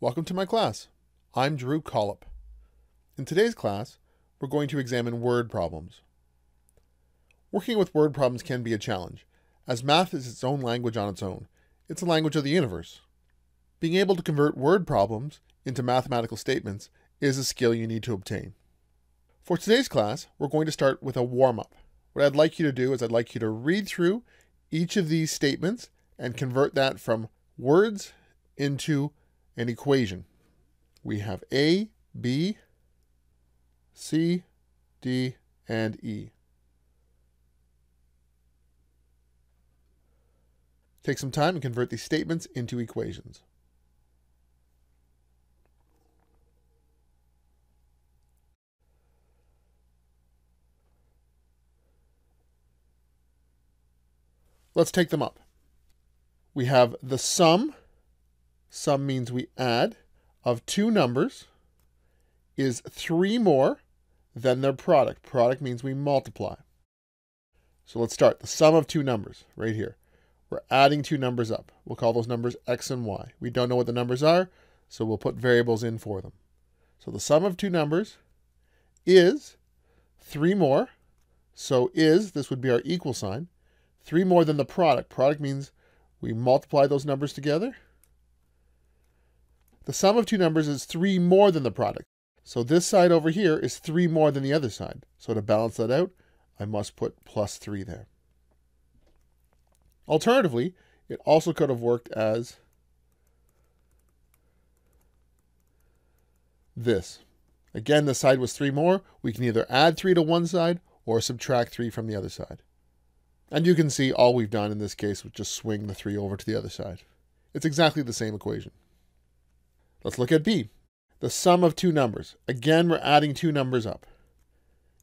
Welcome to my class. I'm Drew Collop. In today's class, we're going to examine word problems. Working with word problems can be a challenge, as math is its own language on its own. It's a language of the universe. Being able to convert word problems into mathematical statements is a skill you need to obtain. For today's class, we're going to start with a warm-up. What I'd like you to do is I'd like you to read through each of these statements and convert that from words into an equation. We have A, B, C, D, and E. Take some time and convert these statements into equations. Let's take them up. We have the sum means we add, of two numbers is 3 more than their product. Product means we multiply. So let's start. The sum of two numbers, right here. We're adding two numbers up. We'll call those numbers x and y. We don't know what the numbers are, so we'll put variables in for them. So the sum of two numbers is 3 more. So this would be our equal sign. 3 more than the product. Product means we multiply those numbers together. The sum of two numbers is 3 more than the product. So this side over here is 3 more than the other side. So to balance that out, I must put plus 3 there. Alternatively, it also could have worked as this. Again, the side was 3 more. We can either add 3 to one side or subtract 3 from the other side. And you can see all we've done in this case was just swing the 3 over to the other side. It's exactly the same equation. Let's look at B. The sum of two numbers. Again, we're adding two numbers up.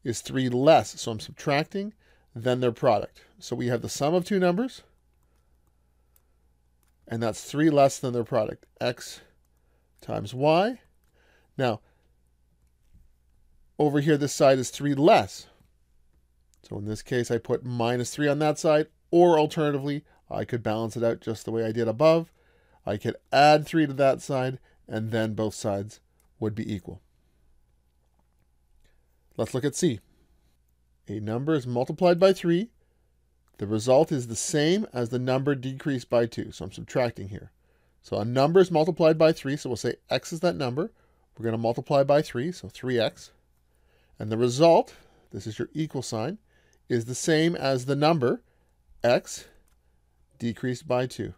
Is 3 less, so I'm subtracting, than their product. So we have the sum of two numbers, and that's 3 less than their product. X times y. Now, over here, this side is 3 less. So in this case, I put minus 3 on that side, or alternatively, I could balance it out just the way I did above. I could add 3 to that side, and then both sides would be equal. Let's look at C. A number is multiplied by 3. The result is the same as the number decreased by 2. So I'm subtracting here. So a number is multiplied by 3. So we'll say x is that number. We're going to multiply by 3, so 3x. And the result, this is your equal sign, is the same as the number x decreased by 2.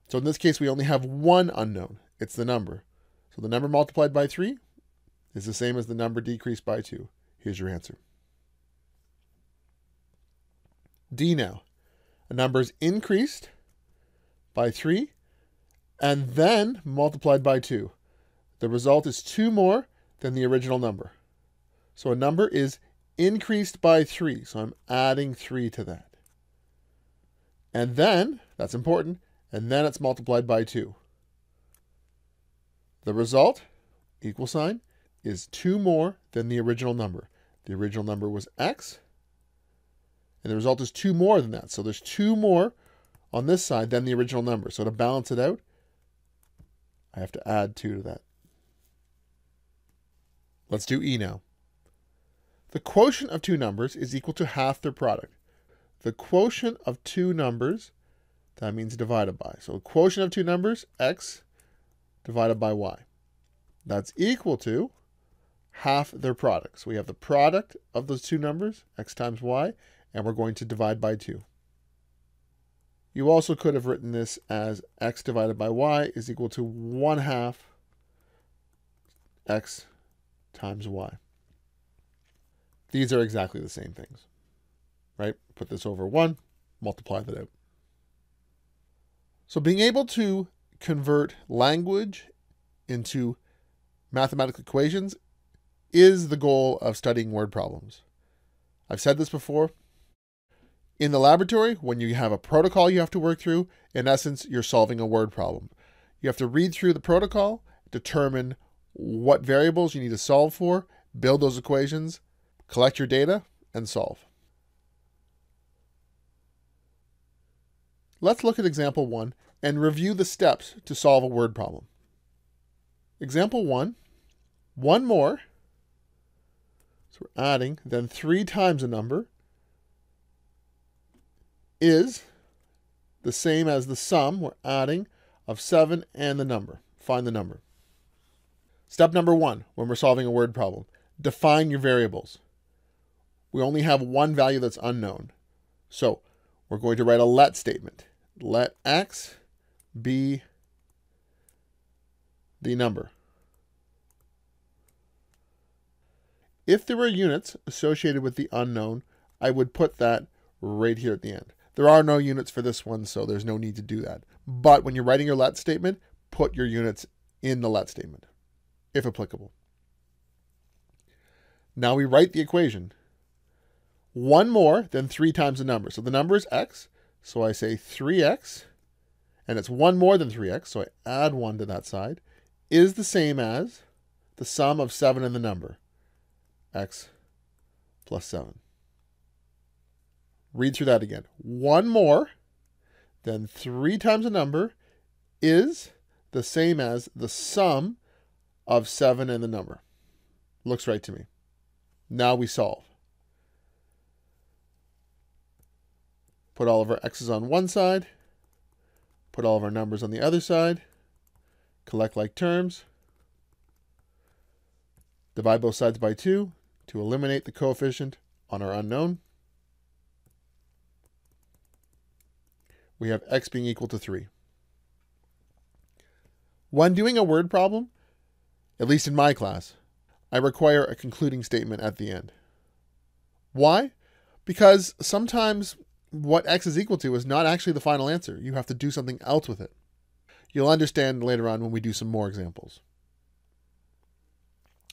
So in this case, we only have one unknown. It's the number. So the number multiplied by 3 is the same as the number decreased by 2. Here's your answer. D now. A number is increased by 3 and then multiplied by 2. The result is 2 more than the original number. So a number is increased by 3. So I'm adding 3 to that. And then, that's important, and then it's multiplied by 2. The result, equal sign, is 2 more than the original number. The original number was x, and the result is 2 more than that. So there's 2 more on this side than the original number. So to balance it out, I have to add 2 to that. Let's do E now. The quotient of two numbers is equal to half their product. The quotient of two numbers, that means divided by. So the quotient of two numbers, x divided by y. That's equal to half their product. So we have the product of those two numbers, x times y, and we're going to divide by 2. You also could have written this as x divided by y is equal to 1/2 x times y. These are exactly the same things, right? Put this over 1, multiply that out. So being able to convert language into mathematical equations is the goal of studying word problems. I've said this before. In the laboratory, when you have a protocol you have to work through, in essence, you're solving a word problem. You have to read through the protocol, determine what variables you need to solve for, build those equations, collect your data, and solve. Let's look at example 1 and review the steps to solve a word problem. Example 1, one more, so we're adding, then 3 times a number is the same as the sum, we're adding, of 7 and the number. Find the number. Step number 1, when we're solving a word problem, define your variables. We only have one value that's unknown. So we're going to write a let statement. Let x be the number. If there were units associated with the unknown, I would put that right here at the end. There are no units for this one, so there's no need to do that. But when you're writing your let statement, put your units in the let statement, if applicable. Now we write the equation. One more than 3 times the number. So the number is x, so I say 3x, and it's 1 more than 3x, so I add 1 to that side, is the same as the sum of 7 and the number, x plus 7. Read through that again. 1 more than 3 times the number is the same as the sum of 7 and the number. Looks right to me. Now we solve. Put all of our x's on one side. Put all of our numbers on the other side. Collect like terms. Divide both sides by 2 to eliminate the coefficient on our unknown. We have x being equal to 3. When doing a word problem, at least in my class, I require a concluding statement at the end. Why? Because sometimes what x is equal to is not actually the final answer. You have to do something else with it. You'll understand later on when we do some more examples.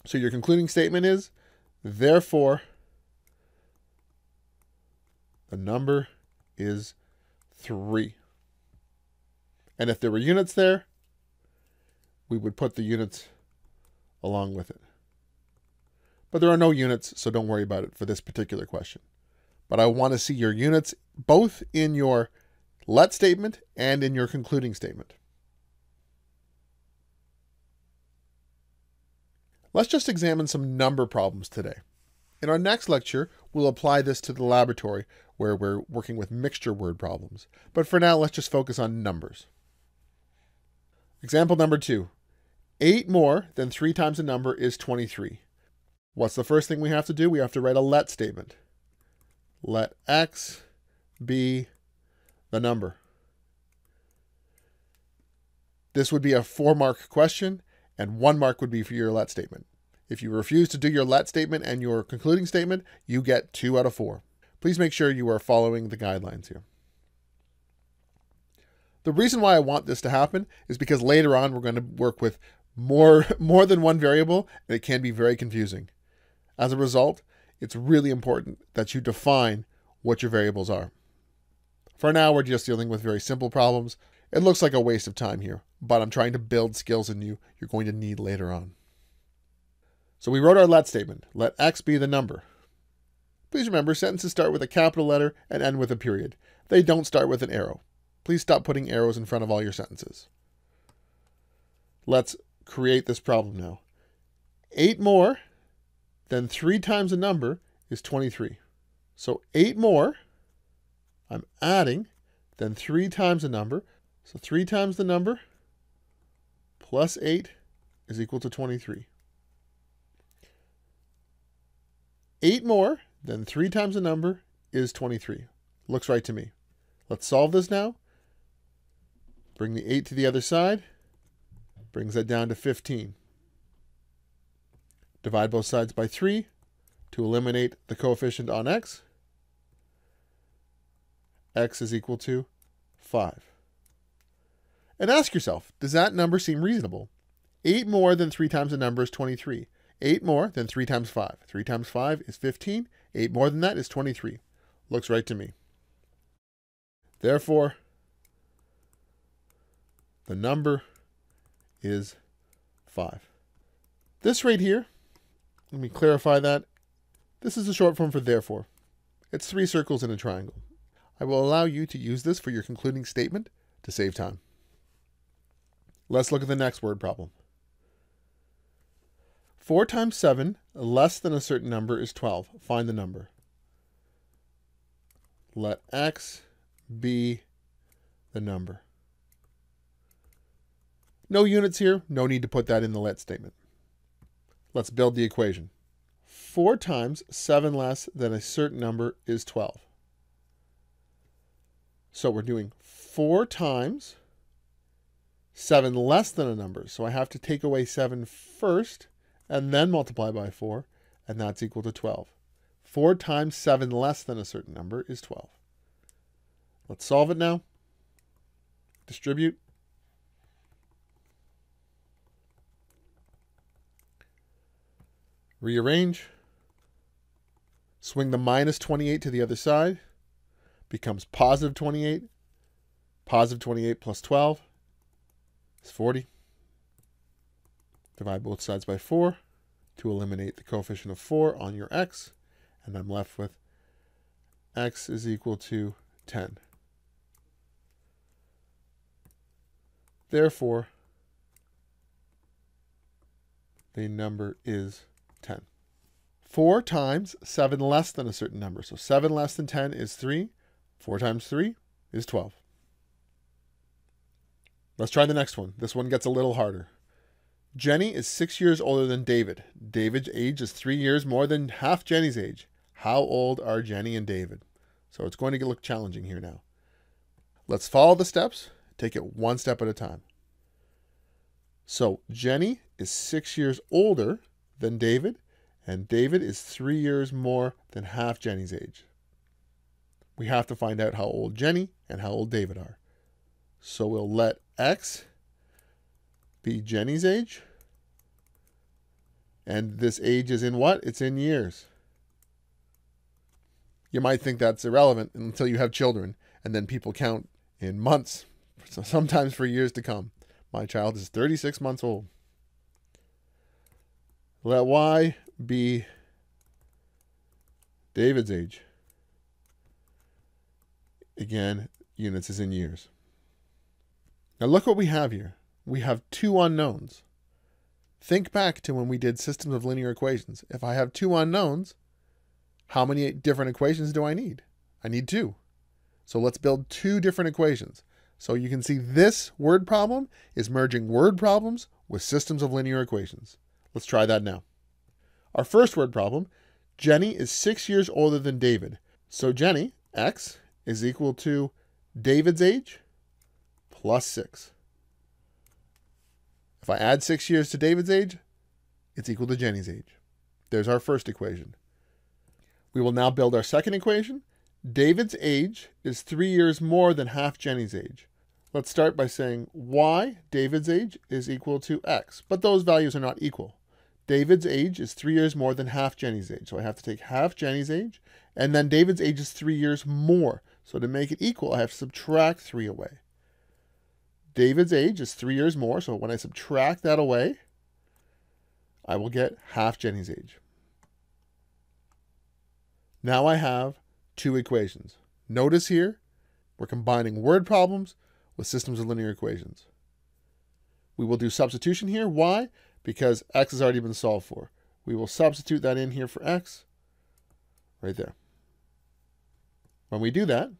So your concluding statement is, therefore, the number is 3. And if there were units there, we would put the units along with it. But there are no units, so don't worry about it for this particular question. But I want to see your units both in your let statement and in your concluding statement. Let's just examine some number problems today. In our next lecture, we'll apply this to the laboratory where we're working with mixture word problems. But for now, let's just focus on numbers. Example number 2. 8 more than 3 times a number is 23. What's the first thing we have to do? We have to write a let statement. Let x be the number. This would be a 4-mark question, and 1 mark would be for your let statement. If you refuse to do your let statement and your concluding statement, you get 2 out of 4. Please make sure you are following the guidelines here. The reason why I want this to happen is because later on we're going to work with more than one variable, and it can be very confusing. As a result, it's really important that you define what your variables are. For now, we're just dealing with very simple problems. It looks like a waste of time here, but I'm trying to build skills in you you're going to need later on. So we wrote our let statement. Let x be the number. Please remember, sentences start with a capital letter and end with a period. They don't start with an arrow. Please stop putting arrows in front of all your sentences. Let's create this problem now. 8 more than 3 times a number is 23. So 8 more, I'm adding, then 3 times a number. So 3 times the number plus 8 is equal to 23. 8 more than 3 times the number is 23. Looks right to me. Let's solve this now. Bring the 8 to the other side. Brings that down to 15. Divide both sides by 3 to eliminate the coefficient on x. X is equal to 5. And ask yourself, does that number seem reasonable? 8 more than 3 times the number is 23. 8 more than 3 times 5. 3 times 5 is 15. 8 more than that is 23. Looks right to me. Therefore, the number is 5. This right here, let me clarify that. This is the short form for therefore. It's 3 circles in a triangle. I will allow you to use this for your concluding statement to save time. Let's look at the next word problem. 4 times 7 less than a certain number is 12. Find the number. Let x be the number. No units here. No need to put that in the let statement. Let's build the equation. 4 times 7 less than a certain number is 12. So we're doing 4 times 7 less than a number. So I have to take away 7 first and then multiply by 4, and that's equal to 12. 4 times 7 less than a certain number is 12. Let's solve it now. Distribute. Rearrange. Swing the minus 28 to the other side. Becomes positive 28. Positive 28 plus 12 is 40. Divide both sides by 4 to eliminate the coefficient of 4 on your x. And I'm left with x is equal to 10. Therefore, the number is 10. 4 times 7 less than a certain number. So 7 less than 10 is 3. 4 times 3 is 12. Let's try the next one. This one gets a little harder. Jenny is 6 years older than David. David's age is 3 years more than half Jenny's age. How old are Jenny and David? So it's going to look challenging here now. Let's follow the steps. Take it one step at a time. So Jenny is 6 years older than David, and David is 3 years more than half Jenny's age. We have to find out how old Jenny and how old David are. So we'll let x be Jenny's age. And this age is in what? It's in years. You might think that's irrelevant until you have children, and then people count in months, sometimes for years to come. My child is 36 months old. Let y be David's age. Again, units is in years. Now look what we have here. We have two unknowns. Think back to when we did systems of linear equations. If I have two unknowns, how many different equations do I need? I need 2. So let's build 2 different equations. So you can see this word problem is merging word problems with systems of linear equations. Let's try that now. Our first word problem, Jenny is 6 years older than David. So Jenny, x, is equal to David's age plus 6. If I add 6 years to David's age, it's equal to Jenny's age. There's our first equation. We will now build our second equation. David's age is 3 years more than half Jenny's age. Let's start by saying y, David's age, is equal to x. But those values are not equal. David's age is 3 years more than half Jenny's age. So I have to take half Jenny's age. And then David's age is 3 years more. So to make it equal, I have to subtract 3 away. David's age is 3 years more. So when I subtract that away, I will get half Jenny's age. Now I have 2 equations. Notice here, we're combining word problems with systems of linear equations. We will do substitution here. Why? Because x has already been solved for. We will substitute that in here for x, right there. When we do that,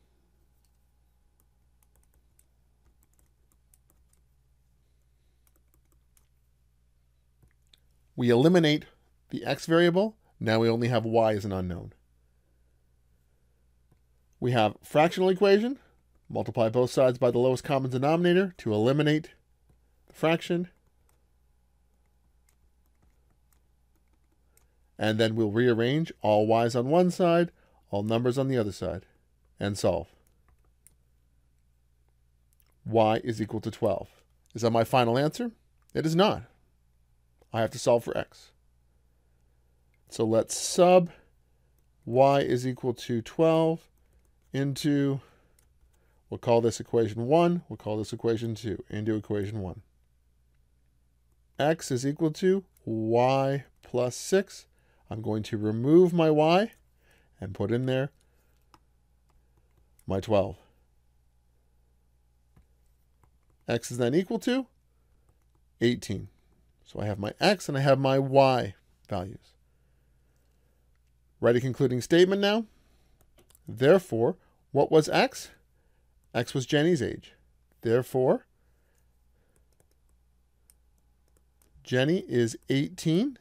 we eliminate the x variable. Now we only have y as an unknown. We have fractional equation. Multiply both sides by the lowest common denominator to eliminate the fraction. And then we'll rearrange all y's on one side, all numbers on the other side, and solve. Y is equal to 12. Is that my final answer? It is not. I have to solve for x. So let's sub y is equal to 12 into, we'll call this equation 1, we'll call this equation 2, into equation 1. X is equal to y plus 6. I'm going to remove my y and put in there my 12. X is then equal to 18. So I have my x and I have my y values. Write a concluding statement now. Therefore, what was x? X was Jenny's age. Therefore, Jenny is 18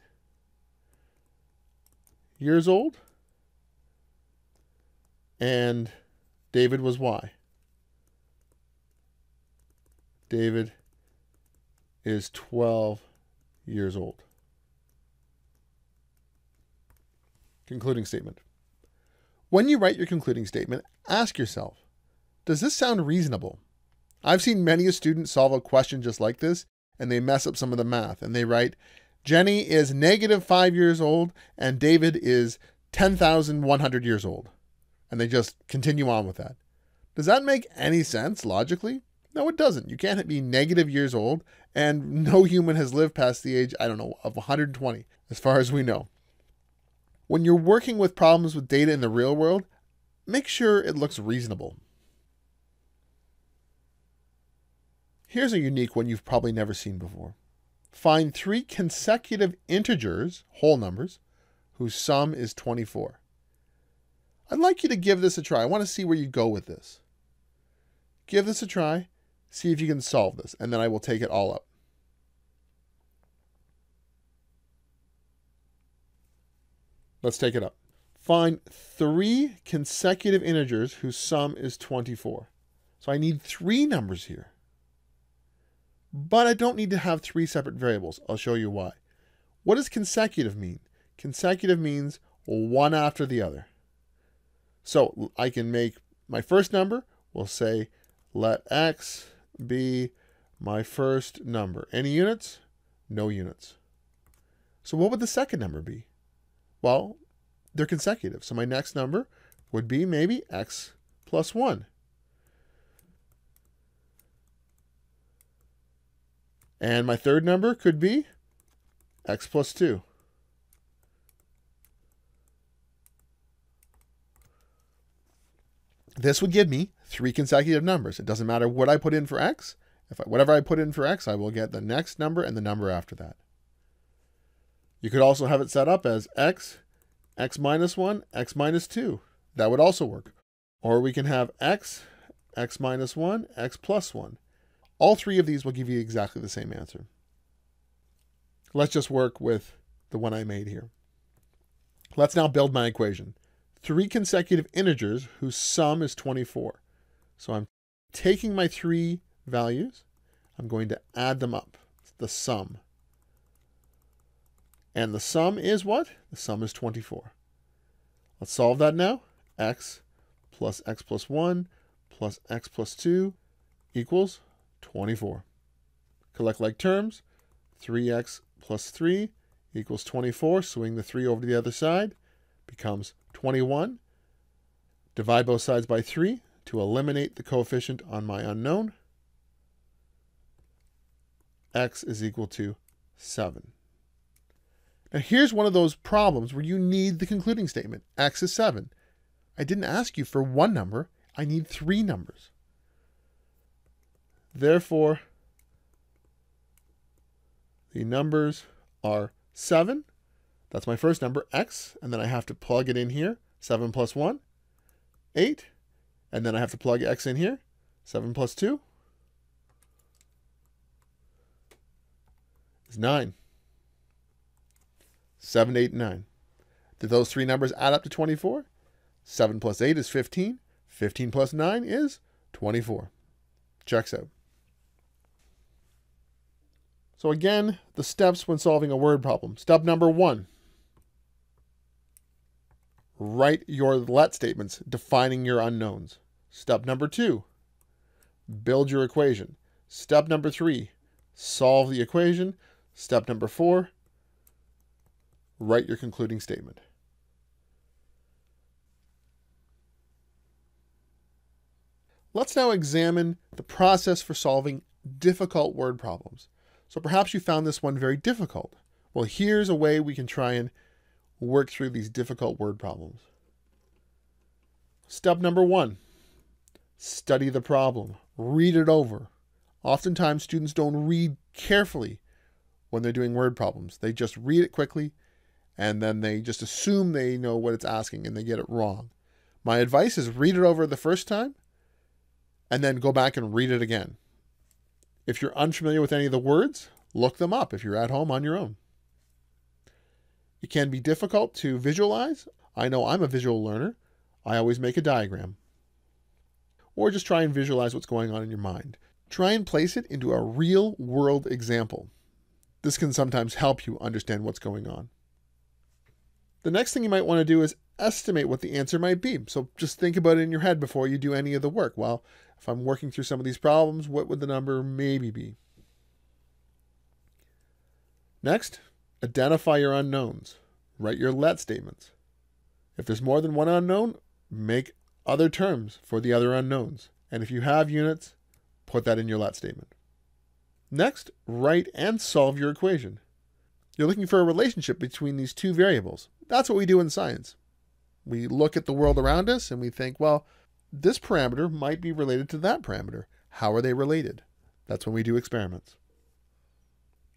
years old, and David was y. David is 12 years old. Concluding statement. When you write your concluding statement, ask yourself, does this sound reasonable? I've seen many a student solve a question just like this, and they mess up some of the math, and they write, Jenny is -5 years old, and David is 10,100 years old. And they just continue on with that. Does that make any sense logically? No, it doesn't. You can't be negative years old, and no human has lived past the age, I don't know, of 120, as far as we know. When you're working with problems with data in the real world, make sure it looks reasonable. Here's a unique one you've probably never seen before. Find 3 consecutive integers, whole numbers, whose sum is 24. I'd like you to give this a try. I want to see where you go with this. Give this a try. See if you can solve this, and then I will take it all up. Let's take it up. Find 3 consecutive integers whose sum is 24. So I need 3 numbers here. But I don't need to have 3 separate variables. I'll show you why. What does consecutive mean? Consecutive means one after the other. So I can make my first number, we'll say, let x be my first number. Any units? No units. So what would the second number be? Well, they're consecutive. So my next number would be maybe x plus 1. And my third number could be x plus 2. This would give me 3 consecutive numbers. It doesn't matter what I put in for x. Whatever I put in for x, I will get the next number and the number after that. You could also have it set up as x minus 1, x minus 2. That would also work. Or we can have x minus 1, x plus 1. All 3 of these will give you exactly the same answer. Let's just work with the one I made here. Let's now build my equation. 3 consecutive integers whose sum is 24. So I'm taking my 3 values, I'm going to add them up. It's the sum. And the sum is what? The sum is 24. Let's solve that now. X plus 1 plus x plus 2 equals 24. Collect like terms. 3x plus 3 equals 24. Swing the 3 over to the other side. Becomes 21. Divide both sides by 3 to eliminate the coefficient on my unknown. X is equal to 7. Now here's one of those problems where you need the concluding statement. X is 7. I didn't ask you for 1 number. I need 3 numbers. Therefore, the numbers are 7. That's my first number, x, and then I have to plug it in here. 7 plus 1, 8. And then I have to plug x in here. 7 plus 2 is 9. 7, 8, 9. Did those 3 numbers add up to 24? 7 plus 8 is 15. 15 plus 9 is 24. Checks out. So again, the steps when solving a word problem. Step number 1. Write your let statements defining your unknowns. Step number 2. Build your equation. Step number 3. Solve the equation. Step number 4. Write your concluding statement. Let's now examine the process for solving difficult word problems. So perhaps you found this one very difficult. Well, here's a way we can try and work through these difficult word problems. Step number 1, study the problem. Read it over. Oftentimes, students don't read carefully when they're doing word problems. They just read it quickly and then they just assume they know what it's asking and they get it wrong. My advice is read it over the first time and then go back and read it again. If you're unfamiliar with any of the words, look them up if you're at home on your own. It can be difficult to visualize. I know I'm a visual learner. I always make a diagram. Or just try and visualize what's going on in your mind. Try and place it into a real world example. This can sometimes help you understand what's going on. The next thing you might want to do is estimate what the answer might be. So just think about it in your head before you do any of the work. Well, if I'm working through some of these problems, what would the number maybe be? Next, identify your unknowns. Write your let statements. If there's more than one unknown, make other terms for the other unknowns. And if you have units, put that in your let statement. Next, write and solve your equation. You're looking for a relationship between these two variables. That's what we do in science. We look at the world around us and we think, well, this parameter might be related to that parameter. How are they related? That's when we do experiments.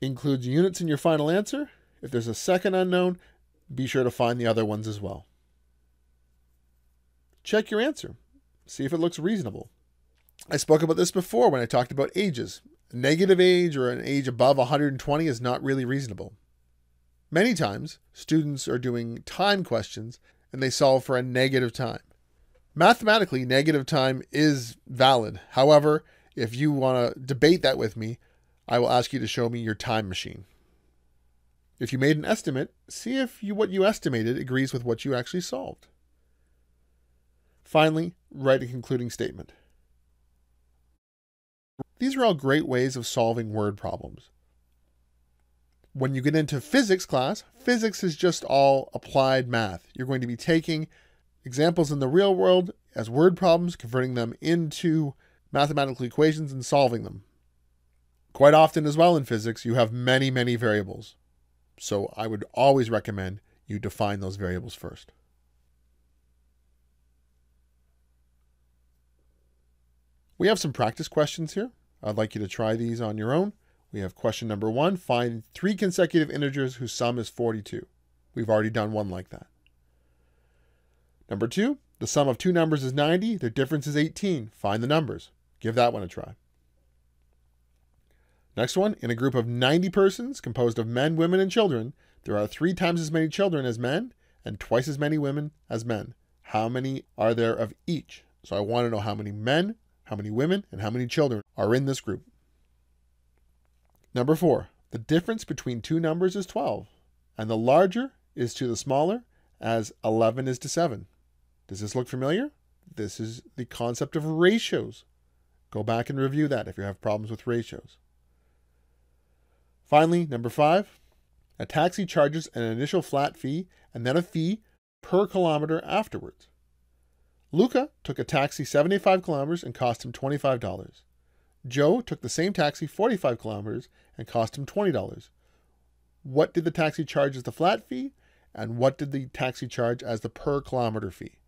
Includes units in your final answer. If there's a second unknown, be sure to find the other ones as well. Check your answer. See if it looks reasonable. I spoke about this before when I talked about ages. A negative age or an age above 120 is not really reasonable. Many times, students are doing time questions and they solve for a negative time. Mathematically, negative time is valid. However, if you want to debate that with me, I will ask you to show me your time machine. If you made an estimate, see if what you estimated agrees with what you actually solved. Finally, write a concluding statement. These are all great ways of solving word problems. When you get into physics class, physics is just all applied math. You're going to be taking examples in the real world as word problems, converting them into mathematical equations and solving them. Quite often as well in physics, you have many, many variables. So I would always recommend you define those variables first. We have some practice questions here. I'd like you to try these on your own. We have question number 1, find 3 consecutive integers whose sum is 42. We've already done one like that. Number 2, the sum of 2 numbers is 90, their difference is 18. Find the numbers. Give that one a try. Next one, in a group of 90 persons composed of men, women, and children, there are 3 times as many children as men and twice as many women as men. How many are there of each? So I want to know how many men, how many women, and how many children are in this group. Number 4, the difference between 2 numbers is 12, and the larger is to the smaller as 11 is to 7. Does this look familiar? This is the concept of ratios. Go back and review that if you have problems with ratios. Finally, number 5, a taxi charges an initial flat fee and then a fee per kilometer afterwards. Luca took a taxi 75 kilometers and cost him $25. Joe took the same taxi 45 kilometers and cost him $20. What did the taxi charge as the flat fee, and what did the taxi charge as the per kilometer fee?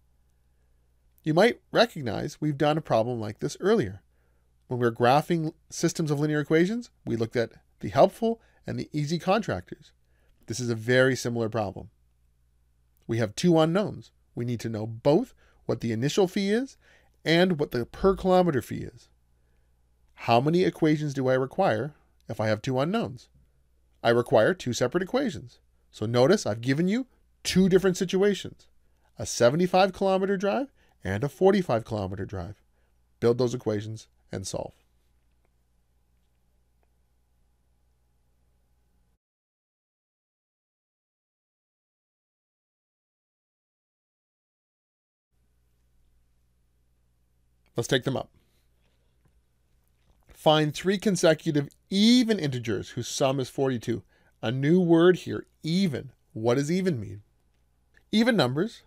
You might recognize we've done a problem like this earlier. When we were graphing systems of linear equations, we looked at the helpful and the easy contractors. This is a very similar problem. We have 2 unknowns. We need to know both what the initial fee is and what the per kilometer fee is. How many equations do I require if I have 2 unknowns? I require 2 separate equations. So notice I've given you 2 different situations, a 75 kilometer drive and a 45 kilometer drive. Build those equations and solve. Let's take them up. Find 3 consecutive even integers whose sum is 42. A new word here, even. What does even mean? Even numbers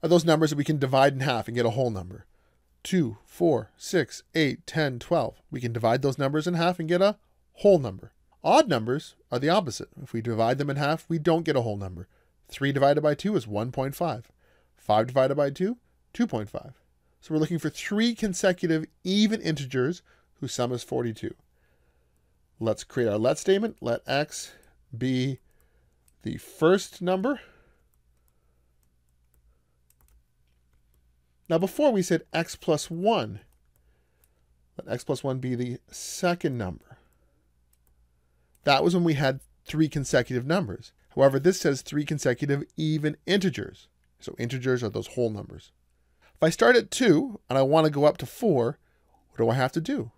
are those numbers that we can divide in half and get a whole number. 2, 4, 6, 8, 10, 12. We can divide those numbers in half and get a whole number. Odd numbers are the opposite. If we divide them in half, we don't get a whole number. 3 divided by 2 is 1.5. 5 divided by 2, 2.5. So we're looking for 3 consecutive even integers whose sum is 42. Let's create our let statement. Let x be the first number. Now before we said x plus 1. Let x plus 1 be the second number. That was when we had 3 consecutive numbers. However, this says 3 consecutive even integers. So integers are those whole numbers. If I start at 2 and I want to go up to 4, what do I have to do?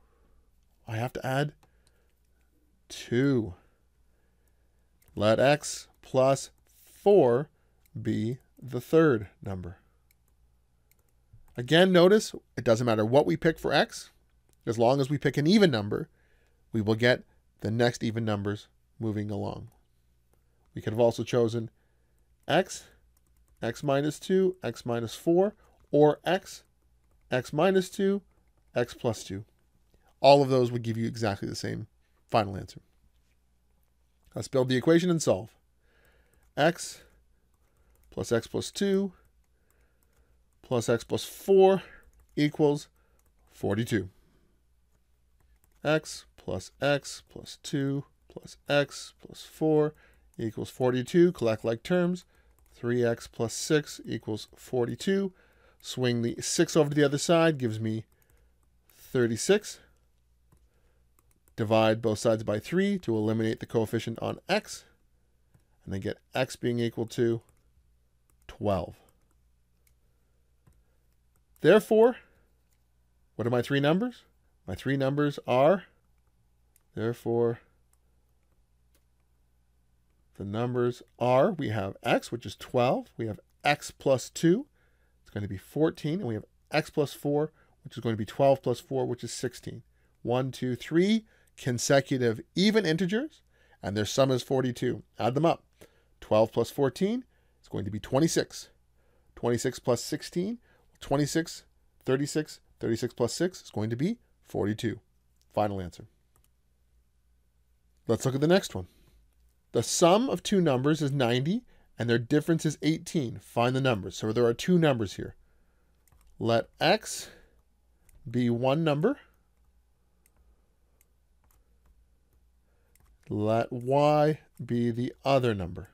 I have to add 2. Let x plus 4 be the third number. Again, notice it doesn't matter what we pick for x. As long as we pick an even number, we will get the next even numbers moving along. We could have also chosen x, x minus 2, x minus 4, or x, x minus 2, x plus 2. All of those would give you exactly the same final answer. Let's build the equation and solve. X plus 2 plus x plus 4 equals 42. X plus 2 plus x plus 4 equals 42. Collect like terms. 3x plus 6 equals 42. Swing the 6 over to the other side gives me 36. Divide both sides by 3 to eliminate the coefficient on x. And I get x being equal to 12. Therefore, what are my 3 numbers? My 3 numbers are, therefore, the numbers are, we have x, which is 12. We have x plus 2, it's going to be 14. And we have x plus 4, which is going to be 12 plus 4, which is 16. 1, 2, 3 consecutive even integers, and their sum is 42. Add them up. 12 plus 14 is going to be 26. 26 plus 16, 26, 36, 36 plus 6 is going to be 42. Final answer. Let's look at the next one. The sum of 2 numbers is 90, and their difference is 18. Find the numbers. So there are 2 numbers here. Let x be one number. Let y be the other number.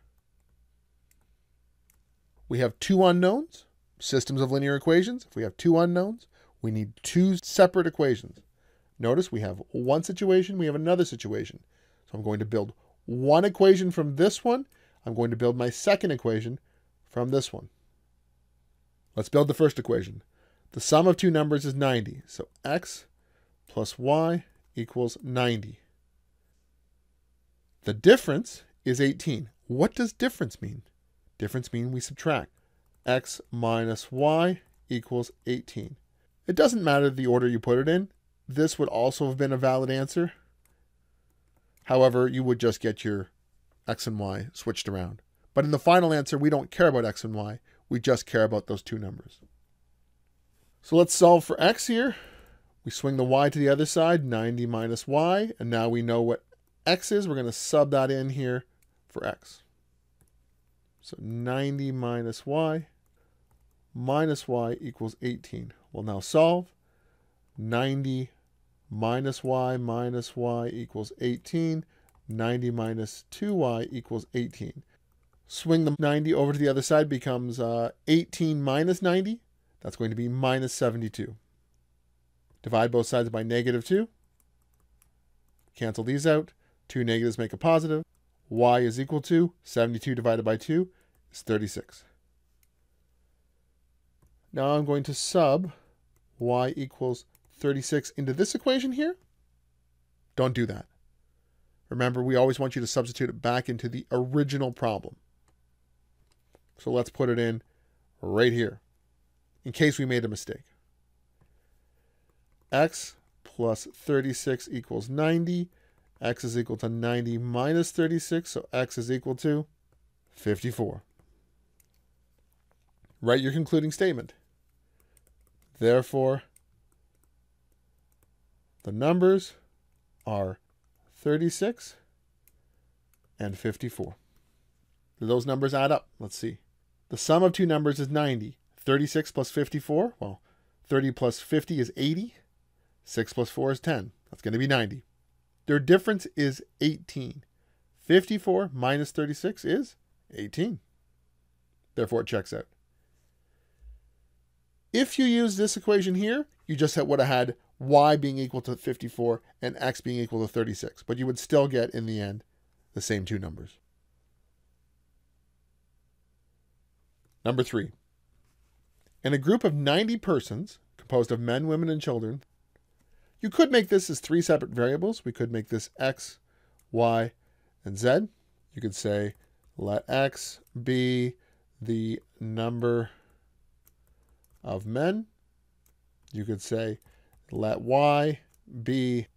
We have 2 unknowns, systems of linear equations. If we have 2 unknowns, we need 2 separate equations. Notice we have one situation, we have another situation. So I'm going to build one equation from this one. I'm going to build my second equation from this one. Let's build the first equation. The sum of 2 numbers is 90. So x plus y equals 90. The difference is 18. What does difference mean? Difference means we subtract. X minus y equals 18. It doesn't matter the order you put it in. This would also have been a valid answer. However, you would just get your x and y switched around. But in the final answer, we don't care about x and y. We just care about those 2 numbers. So let's solve for x here. We swing the y to the other side, 90 minus y. And now we know what x is. We're going to sub that in here for x. So 90 minus y equals 18. We'll now solve. 90 minus y equals 18. 90 minus 2y equals 18. Swing the 90 over to the other side, becomes 18 minus 90. That's going to be minus 72. Divide both sides by -2. Cancel these out. 2 negatives make a positive. Y is equal to 72 divided by 2 is 36. Now I'm going to sub y equals 36 into this equation here. Don't do that. Remember, we always want you to substitute it back into the original problem. So let's put it in right here, in case we made a mistake. X plus 36 equals 90. X is equal to 90 minus 36, so x is equal to 54. Write your concluding statement. Therefore, the numbers are 36 and 54. Do those numbers add up? Let's see. The sum of 2 numbers is 90. 36 plus 54, well, 30 plus 50 is 80. 6 plus 4 is 10. That's going to be 90. Their difference is 18. 54 minus 36 is 18. Therefore, it checks out. If you use this equation here, you just would have had y being equal to 54 and x being equal to 36. But you would still get, in the end, the same two numbers. Number 3. In a group of 90 persons, composed of men, women, and children, you could make this as 3 separate variables. We could make this x, y, and z. You could say, let x be the number of men. You could say, let y be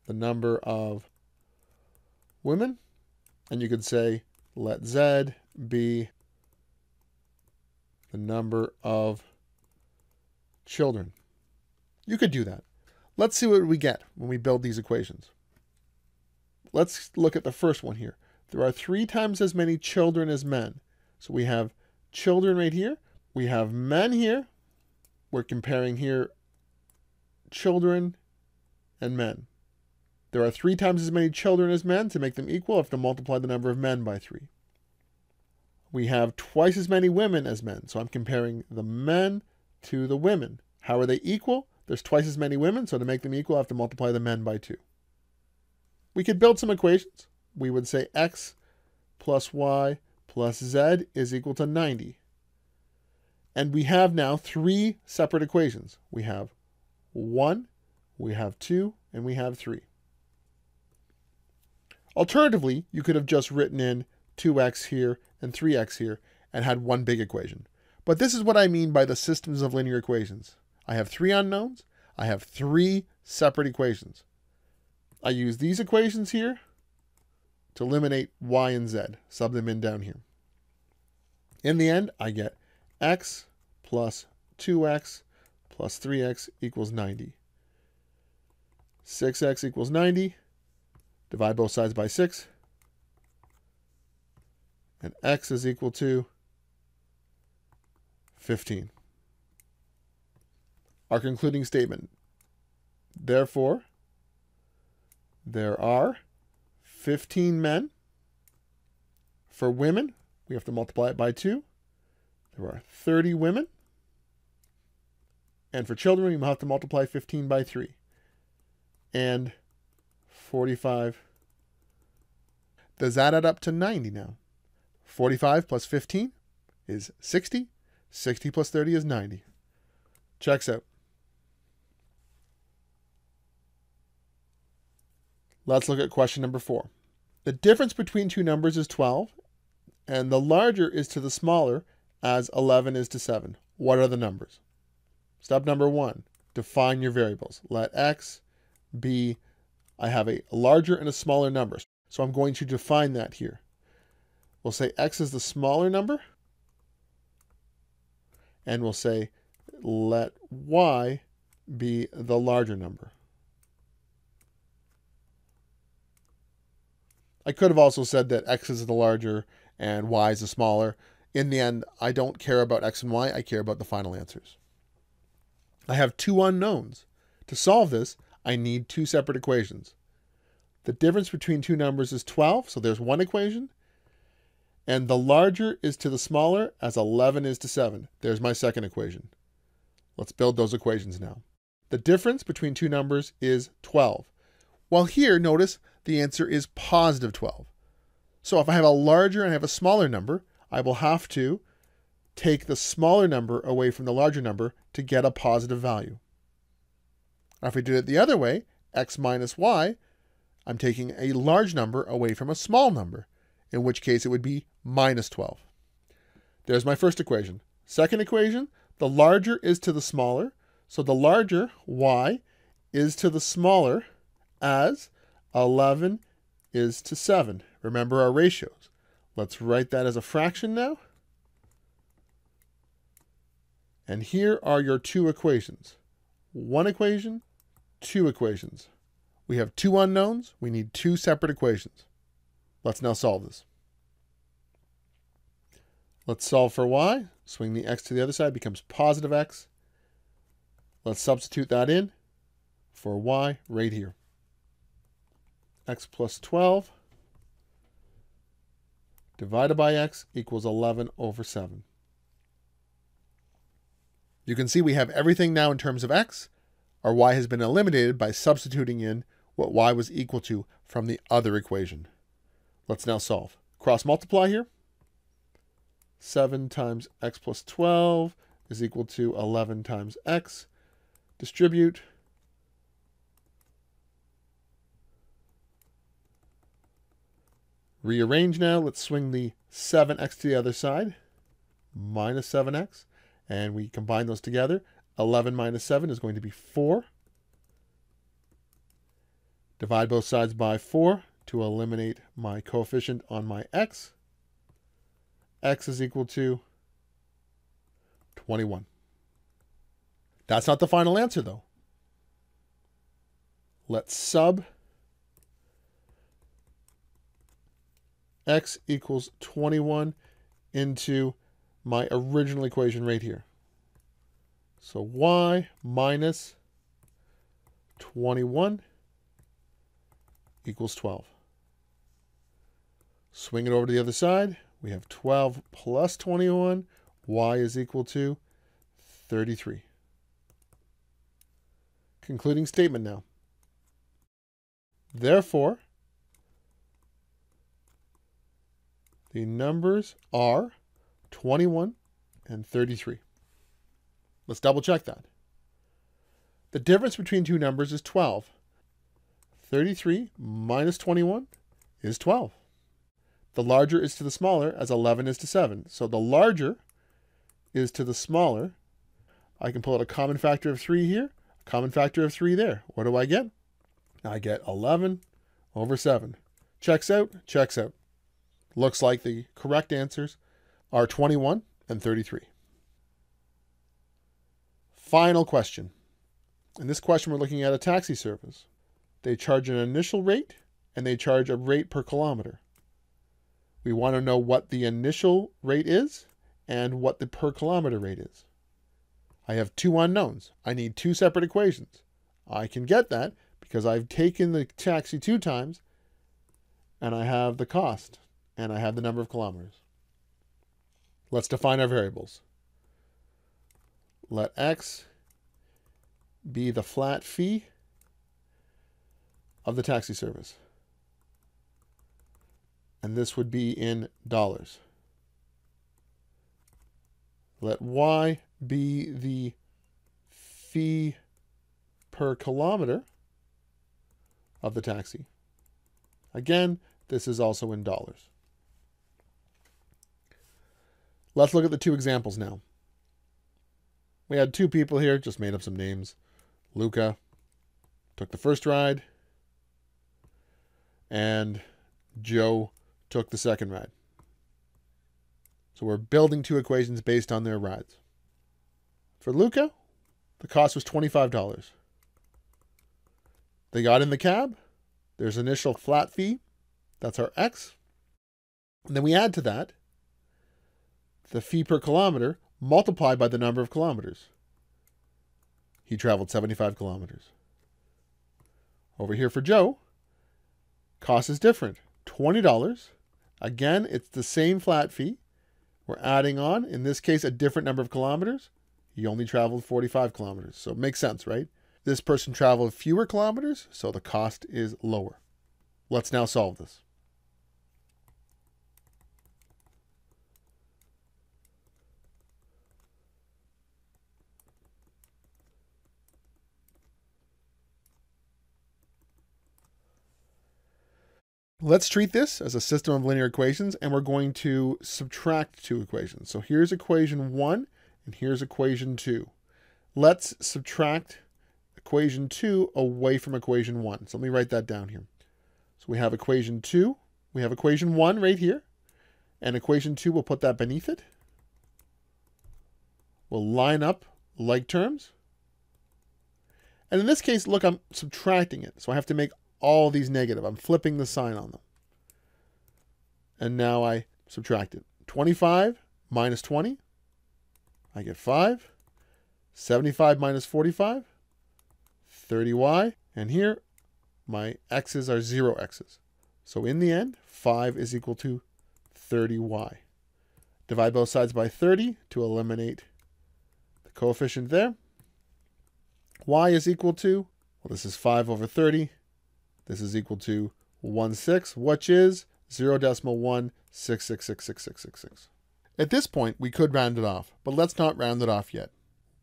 the number of women. And you could say, let z be the number of children. You could do that. Let's see what we get when we build these equations. Let's look at the first one here. There are 3 times as many children as men. So we have children right here. We have men here. We're comparing here children and men. There are 3 times as many children as men. To make them equal, I have to multiply the number of men by 3. We have twice as many women as men. So I'm comparing the men to the women. How are they equal? There's twice as many women, so to make them equal, I have to multiply the men by 2. We could build some equations. We would say x plus y plus z is equal to 90. And we have now 3 separate equations. We have 1, we have 2, and we have 3. Alternatively, you could have just written in 2x here and 3x here and had one big equation. But this is what I mean by the systems of linear equations. I have 3 unknowns. I have 3 separate equations. I use these equations here to eliminate y and z. Sub them in down here. In the end, I get x plus 2x plus 3x equals 90. 6x equals 90. Divide both sides by 6. And x is equal to 15. Our concluding statement. Therefore, there are 15 men. For women, we have to multiply it by 2. There are 30 women. And for children, we have to multiply 15 by 3. And 45. Does that add up to 90 now? 45 plus 15 is 60. 60 plus 30 is 90. Checks out. Let's look at question number 4. The difference between 2 numbers is 12, and the larger is to the smaller as 11 is to 7. What are the numbers? Step number 1, define your variables. Let x be, I have a larger and a smaller number, so I'm going to define that here. We'll say x is the smaller number, and we'll say let y be the larger number. I could have also said that x is the larger and y is the smaller. In the end, I don't care about x and y. I care about the final answers. I have 2 unknowns. To solve this, I need 2 separate equations. The difference between 2 numbers is 12, so there's one equation. And the larger is to the smaller as 11 is to 7. There's my second equation. Let's build those equations now. The difference between 2 numbers is 12. Well, here, notice the answer is positive 12. So if I have a larger and I have a smaller number, I will have to take the smaller number away from the larger number to get a positive value. Now, if we did it the other way, x minus y, I'm taking a large number away from a small number, in which case it would be minus 12. There's my first equation. Second equation, the larger is to the smaller, so the larger, y, is to the smaller as 11 is to 7. Remember our ratios. Let's write that as a fraction now. And here are your 2 equations. One equation, 2 equations. We have 2 unknowns. We need 2 separate equations. Let's now solve this. Let's solve for y. Swing the x to the other side, becomes positive x. Let's substitute that in for y right here. x plus 12 divided by x equals 11 over 7. You can see we have everything now in terms of x. Our y has been eliminated by substituting in what y was equal to from the other equation. Let's now solve. Cross multiply here. 7 times x plus 12 is equal to 11 times x. Distribute. Rearrange now. Let's swing the 7x to the other side. Minus 7x. And we combine those together. 11 minus 7 is going to be 4. Divide both sides by 4 to eliminate my coefficient on my x. X is equal to 21. That's not the final answer, though. Let's sub x equals 21 into my original equation right here. So y minus 21 equals 12. Swing it over to the other side. We have 12 plus 21. Y is equal to 33. Concluding statement now. Therefore, the numbers are 21 and 33. Let's double check that. The difference between two numbers is 12. 33 minus 21 is 12. The larger is to the smaller as 11 is to 7. So the larger is to the smaller. I can pull out a common factor of 3 here, a common factor of 3 there. What do I get? I get 11 over 7. Checks out, checks out. Looks like the correct answers are 21 and 33. Final question. In this question, we're looking at a taxi service. They charge an initial rate and they charge a rate per kilometer. We want to know what the initial rate is and what the per kilometer rate is. I have two unknowns. I need two separate equations. I can get that because I've taken the taxi 2 times and I have the cost and I have the number of kilometers. Let's define our variables. Let x be the flat fee of the taxi service. And this would be in dollars. Let y be the fee per kilometer of the taxi. Again, this is also in dollars. Let's look at the two examples now. We had 2 people here, just made up some names. Luca took the first ride, and Joe took the second ride. So we're building 2 equations based on their rides. For Luca, the cost was $25. They got in the cab. There's initial flat fee. That's our x. And then we add to that the fee per kilometer multiplied by the number of kilometers. He traveled 75 kilometers. Over here for Joe, cost is different. $20. Again, it's the same flat fee. We're adding on, in this case, a different number of kilometers. He only traveled 45 kilometers. So it makes sense, right? This person traveled fewer kilometers, so the cost is lower. Let's now solve this. Let's treat this as a system of linear equations, and we're going to subtract 2 equations. So here's equation 1, and here's equation 2. Let's subtract equation 2 away from equation 1. So let me write that down here. So we have equation 2. We have equation 1 right here. And equation 2, we'll put that beneath it. We'll line up like terms. And in this case, look, I'm subtracting it. So I have to make all these negative. I'm flipping the sign on them. And now I subtract it. 25 minus 20. I get 5. 75 minus 45. 30y. And here, my x's are 0 x's. So in the end, 5 is equal to 30y. Divide both sides by 30 to eliminate the coefficient there. Y is equal to, well, this is 5 over 30. This is equal to 1/6, which is 0.166666666. At this point, we could round it off, but let's not round it off yet.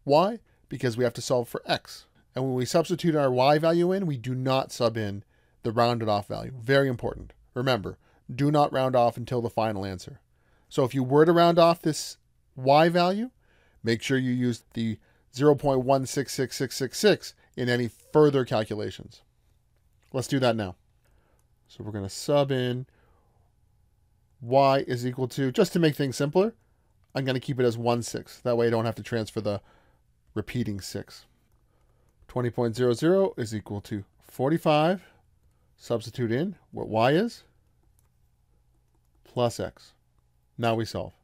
Why? Because we have to solve for x. And when we substitute our y value in, we do not sub in the rounded off value. Very important. Remember, do not round off until the final answer. So if you were to round off this y value, make sure you use the 0.166666 in any further calculations. Let's do that now. So we're going to sub in y is equal to, just to make things simpler, I'm going to keep it as 1/6. That way I don't have to transfer the repeating 6. 20.00 is equal to 45. Substitute in what y is, plus x. Now we solve.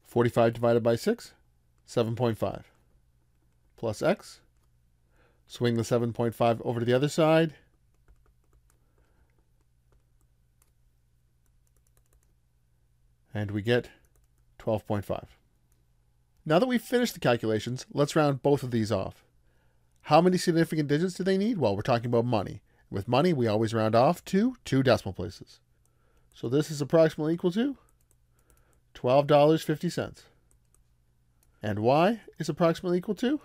45 divided by 6, 7.5. Plus x. Swing the 7.5 over to the other side. And we get 12.5. Now that we've finished the calculations, let's round both of these off. How many significant digits do they need? Well, we're talking about money. With money, we always round off to 2 decimal places. So this is approximately equal to $12.50. And y is approximately equal to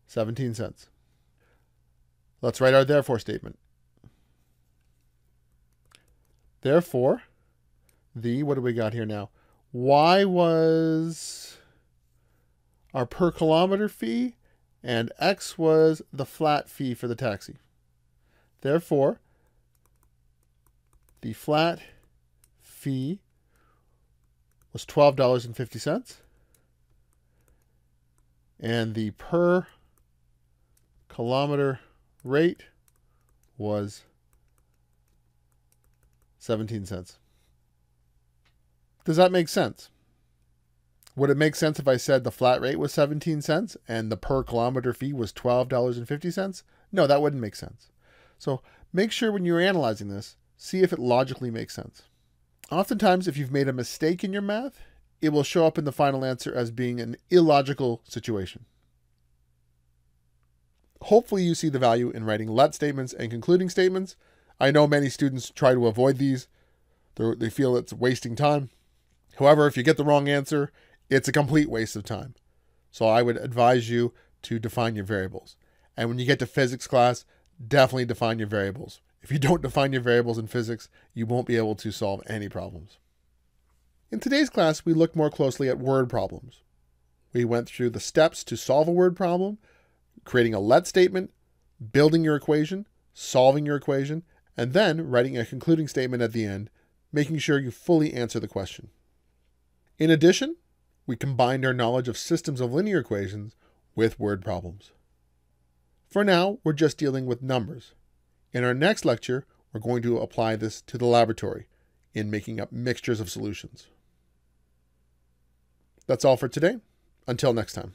17 cents. Let's write our therefore statement. Therefore, what do we got here now? Y was our per kilometer fee, and x was the flat fee for the taxi. Therefore, the flat fee was $12.50, and the per kilometer rate was 17 cents. Does that make sense? Would it make sense if I said the flat rate was 17 cents and the per kilometer fee was $12.50? No, that wouldn't make sense. So make sure when you're analyzing this, see if it logically makes sense. Oftentimes, if you've made a mistake in your math, it will show up in the final answer as being an illogical situation. Hopefully you see the value in writing let statements and concluding statements. I know many students try to avoid these. They feel it's wasting time. However, if you get the wrong answer, it's a complete waste of time. So I would advise you to define your variables. And when you get to physics class, definitely define your variables. If you don't define your variables in physics, you won't be able to solve any problems. In today's class, we looked more closely at word problems. We went through the steps to solve a word problem, creating a let statement, building your equation, solving your equation, and then writing a concluding statement at the end, making sure you fully answer the question. In addition, we combined our knowledge of systems of linear equations with word problems. For now, we're just dealing with numbers. In our next lecture, we're going to apply this to the laboratory in making up mixtures of solutions. That's all for today. Until next time.